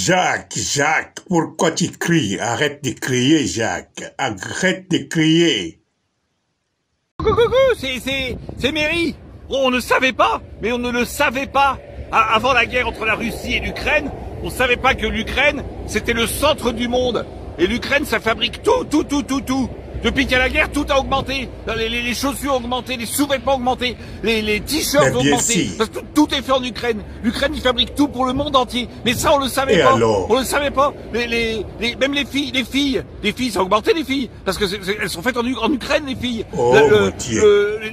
Jacques, pourquoi tu cries? Arrête de crier, Jacques. Arrête de crier. Coucou, c'est Mary. On ne savait pas, mais on ne le savait pas. Avant la guerre entre la Russie et l'Ukraine, on ne savait pas que l'Ukraine, c'était le centre du monde. Et l'Ukraine, ça fabrique tout. Depuis qu'il y a la guerre, tout a augmenté. Les chaussures ont augmenté, les sous-vêtements ont augmenté, les t-shirts ont augmenté. Parce que tout est fait en Ukraine. L'Ukraine, il fabrique tout pour le monde entier. Mais ça, on le savait pas. Alors on le savait pas. Même les filles, ça a augmenté les filles. Parce que elles sont faites en Ukraine, les filles. Oh,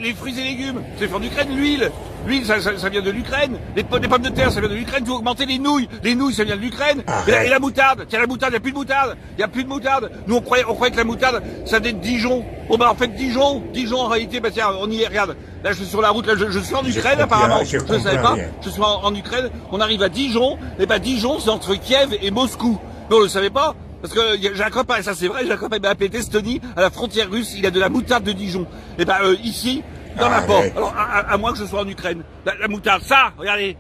Les fruits et légumes, c'est fait en Ukraine. L'huile, ça vient de l'Ukraine. Les pommes de terre, ça vient de l'Ukraine. Tout a augmenté. Les nouilles, ça vient de l'Ukraine. Et la moutarde, tiens, la moutarde, il n'y a plus de moutarde. Il n'y a plus de moutarde. Nous, on croyait que la moutarde, ça venait de Dijon. Bon, bah, en fait, Dijon, en réalité, bah, tiens, on y est, regarde. Là, je suis sur la route, là, je suis en Ukraine, apparemment. Je ne savais pas. Je suis en Ukraine. On arrive à Dijon. Et bah, Dijon, c'est entre Kiev et Moscou. Mais on le savait pas. Parce que j'ai un copain, et ça c'est vrai, j'ai un copain, il m'a appelé Testoni, à la frontière russe, il a de la moutarde de Dijon. Et bah, ici, il n'y en a pas. Alors, à moins que je sois en Ukraine. La moutarde, ça, regardez.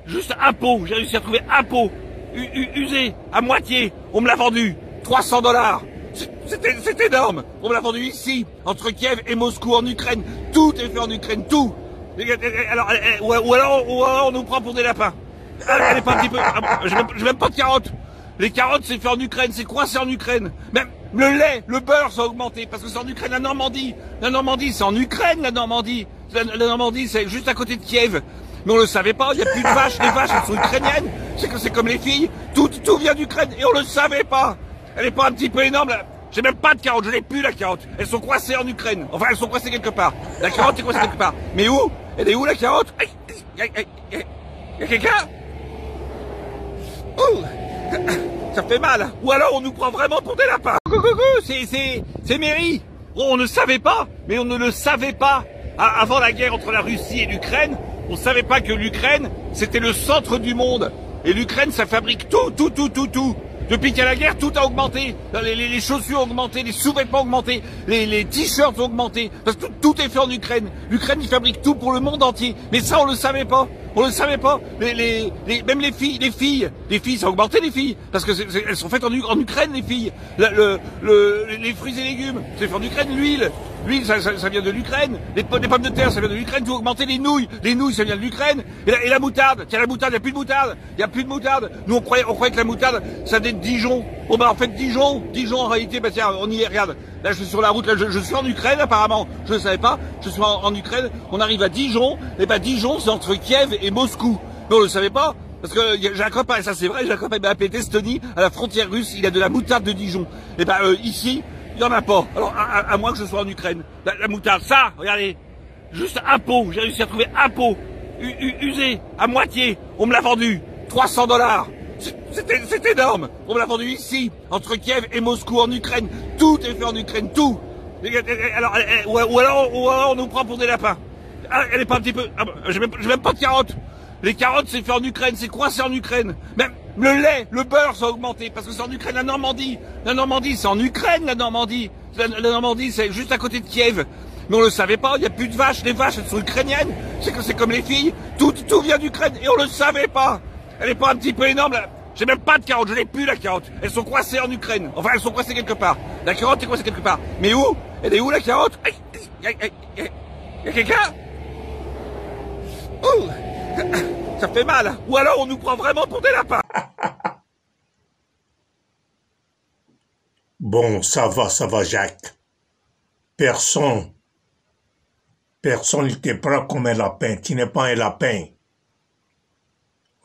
Juste un pot. J'ai réussi à trouver un pot. Usé, à moitié. On me l'a vendu. $300. C'est énorme. On me l'a vendu ici, entre Kiev et Moscou, en Ukraine. Tout est fait en Ukraine, tout. Alors, ou alors on nous prend pour des lapins. Elle est pas un petit peu... J'ai même pas de carottes. Les carottes, c'est fait en Ukraine, c'est coincé en Ukraine. Même le lait, le beurre, ça a augmenté, parce que c'est en Ukraine, la Normandie. La Normandie, c'est en Ukraine, la Normandie. La Normandie, c'est juste à côté de Kiev. Mais on le savait pas, il n'y a plus de vaches, les vaches, elles sont ukrainiennes. C'est comme les filles, tout vient d'Ukraine, et on le savait pas. Elle est pas un petit peu énorme, là. J'ai même pas de carottes, je n'ai plus la carotte. Elles sont coincées en Ukraine. Enfin, elles sont coincées quelque part. La carotte est coincée quelque part. Mais où? Elle est où, la carotte? Y a quelqu'un? Oh! Ça fait mal. Ou alors on nous prend vraiment pour des lapins. Coucou, c'est Mary. On ne savait pas, mais on ne le savait pas. Avant la guerre entre la Russie et l'Ukraine, on ne savait pas que l'Ukraine, c'était le centre du monde. Et l'Ukraine, ça fabrique tout. Depuis qu'il y a la guerre, tout a augmenté. Les chaussures ont augmenté, les sous-vêtements ont augmenté, les t-shirts ont augmenté. Parce que tout est fait en Ukraine. L'Ukraine, il fabrique tout pour le monde entier. Mais ça, on le savait pas. On le savait pas. Même les filles, ça a augmenté les filles. Parce que elles sont faites en Ukraine, les filles. Les fruits et légumes, c'est fait en Ukraine. L'huile, ça vient de l'Ukraine. Les pommes de terre, ça vient de l'Ukraine. Tout a augmenté. Les nouilles, ça vient de l'Ukraine. Et la moutarde, tiens, la moutarde, il n'y a plus de moutarde. Il n'y a plus de moutarde. Nous, on croyait que la moutarde, ça venait de Dijon. Bon, bah, en fait, Dijon, en réalité, bah, tiens, on y est, regarde. Là, je suis sur la route, là, je suis en Ukraine, apparemment. Je ne savais pas. Je suis en Ukraine. On arrive à Dijon. Et bah, Dijon, c'est entre Kiev et Moscou. Mais on le savait pas. Parce que j'ai un copain, et ça c'est vrai, j'ai un copain, il m'a appelé Testoni, à la frontière russe, il a de la moutarde de Dijon. Et bah, ici, il n'y en a pas. Alors, à moins que je sois en Ukraine. La moutarde, ça, regardez. Juste un pot. J'ai réussi à trouver un pot. Usé, à moitié. On me l'a vendu. $300. C'est énorme. On me l'a vendu ici, entre Kiev et Moscou, en Ukraine. Tout est fait en Ukraine, tout. Alors, ou alors on nous prend pour des lapins. Elle est pas un petit peu... J'ai même pas de carottes. Les carottes, c'est fait en Ukraine, c'est coincé en Ukraine. Même le lait, le beurre, ça a augmenté, parce que c'est en Ukraine, la Normandie. La Normandie, c'est en Ukraine, la Normandie. La Normandie, c'est juste à côté de Kiev. Mais on le savait pas, il n'y a plus de vaches, les vaches, elles sont ukrainiennes. C'est comme les filles, tout vient d'Ukraine, et on le savait pas. Elle est pas un petit peu énorme, là. J'ai même pas de carotte, je n'ai plus la carotte. Elles sont coincées en Ukraine. Enfin, elles sont coincées quelque part. La carotte est coincée quelque part. Mais où? Elle est où, la carotte? Y a quelqu'un? Oh! Ça fait mal. Ou alors on nous prend vraiment pour des lapins. Bon, ça va, Jacques. Personne ne te prend comme un lapin. Tu n'es pas un lapin.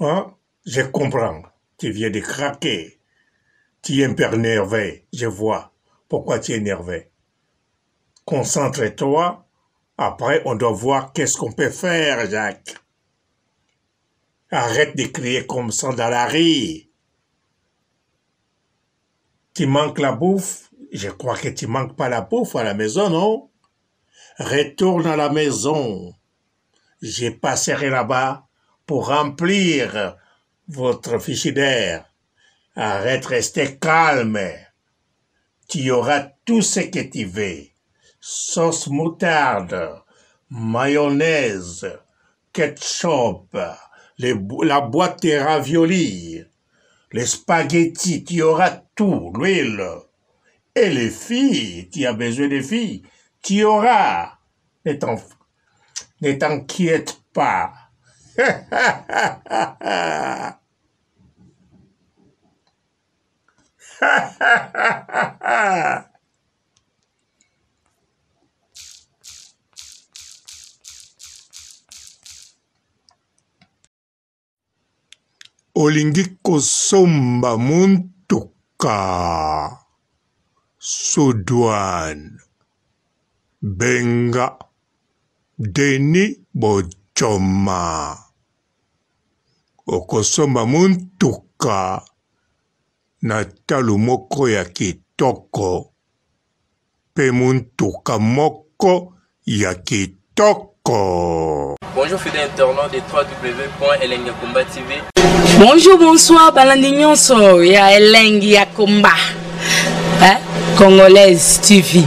Hein? Je comprends. Tu viens de craquer. Tu es un peu énervé. Je vois pourquoi tu es énervé. Concentre-toi. Après, on doit voir qu'est-ce qu'on peut faire, Jacques. Arrête de crier comme ça dans la rue. Tu manques la bouffe? Je crois que tu manques pas la bouffe à la maison, non? Retourne à la maison. Je passerai là-bas pour remplir votre frigidaire. Arrête, restez calme. Tu auras tout ce que tu veux. Sauce moutarde, mayonnaise, ketchup, la boîte de raviolis, les spaghettis, tu auras tout, l'huile. Et les filles, tu as besoin de filles, tu auras. Ne t'inquiète pas. Olingi kosomba muntuka Sudouane benga Denis Bojoma okosomba muntuka na talo moko ya kitoko pe muntuka moko ya kitoko. Bonjour fidèles internautes de www.elengiakomba TV. Bonjour, bonsoir, balandi nyonso ya Elengi ya Komba, Congolaise TV.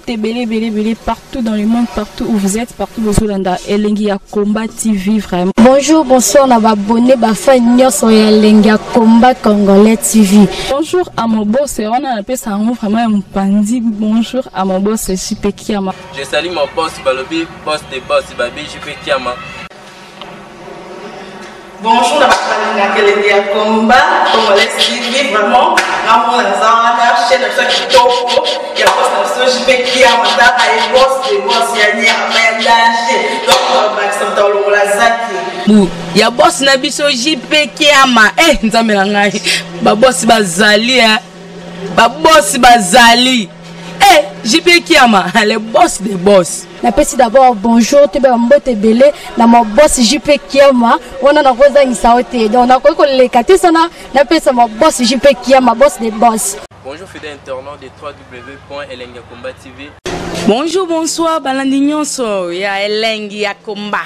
Belé partout dans le monde, partout où vous êtes, partout où vous êtes, Elengi ya Komba TV vraiment. Bonjour, bonsoir, na abonné bafa nyonso ya Elengi ya Komba Congolais TV. Bonjour à mon boss, on a appelé ça vraiment un pandi. Bonjour à mon boss, JP Kiama. Je salue mon boss Balobi, boss des boss Babi, JP Kiama. Bonjour, na Elengi ya Komba Congolais TV vraiment. Namo na zana chaîne de kitoko ya boss na JP Kiama ta ay boss des boss ya nyama ya danger. Donc Maxime Tolongo la zaki. Ya boss na biso JP Kiama nzambe na ngai ba boss bazali ba boss bazali JP Kiama le boss des boss. Napesi d'abord bonjour te ba mbote belé na mo boss JP Kiama wana na koza ngisaote donc na ko lekate sana napesa mo boss JP Kiama boss des boss. Bonjour fidèles internautes de www.elengiakomba TV. Bonjour, bonsoir, balandi nyonso ya Elengi ya Komba,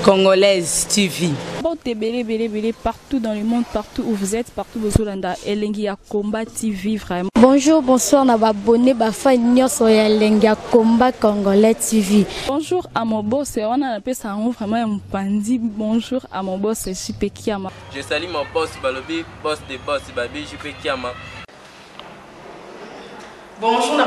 Congolaise TV. Belé partout dans le monde, partout où vous êtes, partout où vous êtes, Elengi ya Komba TV vraiment. Bonjour, bonsoir, na abonné bafa nyonso ya Elengi ya Komba Congolais TV. Bonjour à mon boss, on a appelé ça vraiment un pandi. Bonjour à mon boss, JP Kiama. Je salue mon boss Balobi, boss des boss Babi, JP Kiama. Bonjour, na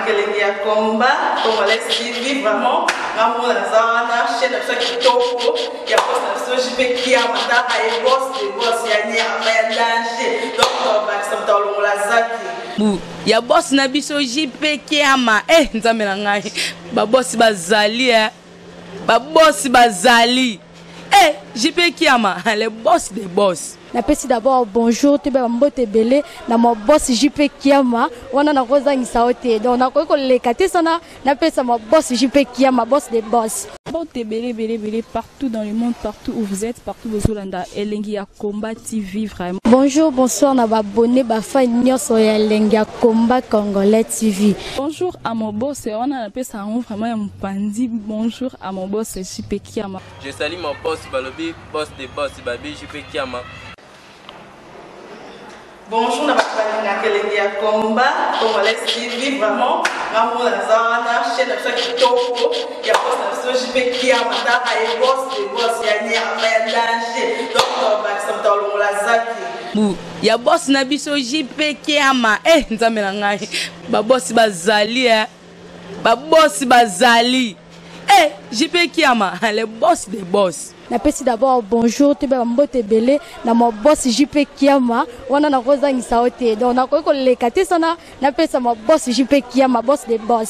Elengi ya Komba Congolais TV vraiment. Namo na zana chaîne de kitoko ya boss na JP Kiama ta ay boss des boss ya nyama ya danger. Donc Maxime Tolongo la zaki. Ya boss na biso JP Kiama nzambe na ngai ba boss bazali ba boss bazali JP Kiama le boss des boss. Napesi d'abord bonjour te ba mbote belé na mo boss JP Kiama wana na koza ngisaote donc na ko lekate sana napesa mo boss JP Kiama boss des boss. Belé partout dans le monde, partout où vous êtes, partout où vous êtes, Elengi ya Komba TV vraiment. Bonjour, bonsoir, na abonné bafa nyonso ya Elengi ya Komba Congolais TV. Bonjour à mon boss, on a appelé ça vraiment un pandi. Bonjour à mon boss, JP Kiama. Je salue mon boss Balobi, boss des boss Babi, JP Kiama. Bonjour, na Elengi ya Komba Congolais TV vraiment. Namo na zana chaîne de kitoko ya boss na JP Kiama ta ay boss des boss ya nyama ya danger. Donc Maxime Tolongo la zaki. Ya boss na biso JP Kiama nzambe na ngai ba boss bazali ba boss bazali JP Kiama le boss des boss. Napesi d'abord bonjour te ba mbote belé na mo boss JP Kiama wana na koza ngisaote donc na ko lekate sana napesa mo boss JP Kiama boss des boss.